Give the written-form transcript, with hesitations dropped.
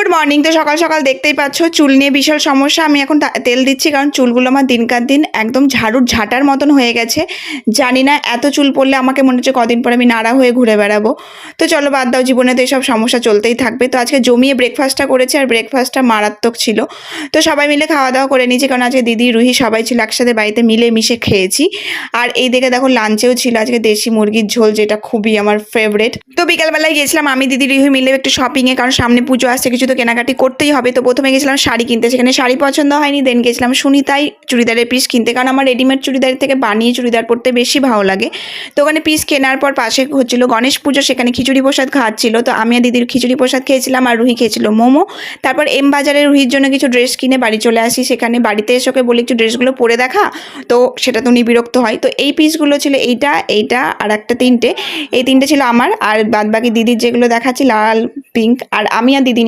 Good morning. তো সকাল সকাল দেখতেই পাচ্ছ চুল নিয়ে বিশাল সমস্যা। আমি এখন তেল দিচ্ছি কারণ চুলগুলো আমার দিনকার দিন একদম ঝাড়ুর ঝাঁটার মতন হয়ে গেছে। জানি না এত চুল পড়লে আমাকে মনে হচ্ছে কদিন পরে আমি নাড়া হয়ে ঘুরে বেড়াবো। তো চলো বাদ দাও, জীবনে তো এসব সমস্যা চলতেই থাকবে। তো আজকে জমিয়ে ব্রেকফাস্টটা করেছি আর ব্রেকফাস্টটা মারাত্মক ছিল। তো সবাই মিলে খাওয়া দাওয়া করে নিয়েছি কারণ আজকে দিদি রুহি সবাই ছিল একসাথে, বাড়িতে মিলে মিশে খেয়েছি। আর এই দিকে দেখো লাঞ্চেও ছিল আজকে দেশি মুরগির ঝোল, যেটা খুবই আমার ফেভারিট। তো বিকালবেলায় গেছিলাম আমি দিদি রুহি মিলে একটু শপিংয়ে, কারণ সামনে পুজো আসছে, কিছু তো কেনাকাটি করতেই হবে। তো প্রথমে গেছিলাম শাড়ি কিনতে, সেখানে শাড়ি পছন্দ হয়নি। দেন গেছিলাম সুনিতাই চুড়িদারের পিস কিনতে, কারণ আমার রেডিমেড চুড়িদার থেকে বানিয়ে চুড়িদার পরতে বেশি ভালো লাগে। তো ওখানে পিস কেনার পর পাশে হচ্ছিল গণেশ পুজো, সেখানে খিচুড়ি প্রসাদ খাওয়াচ্ছিল। তো আমি আর দিদির খিচুড়ি প্রসাদ খেয়েছিলাম আর রুহি খেয়েছিল মোমো। তারপর এম বাজারে রুহির জন্য কিছু ড্রেস কিনে বাড়ি চলে আসি। সেখানে বাড়িতে এসে ওকে বলি একটু ড্রেসগুলো পরে দেখা, তো সেটা তো উনি বিরক্ত হয়। তো এই পিসগুলো ছিল এইটা এইটা আর একটা তিনটে, এই তিনটে ছিল আমার, আর বাদ বাকি দিদির যেগুলো দেখাচ্ছি লাল পিঙ্ক, আর আমি আর দিদি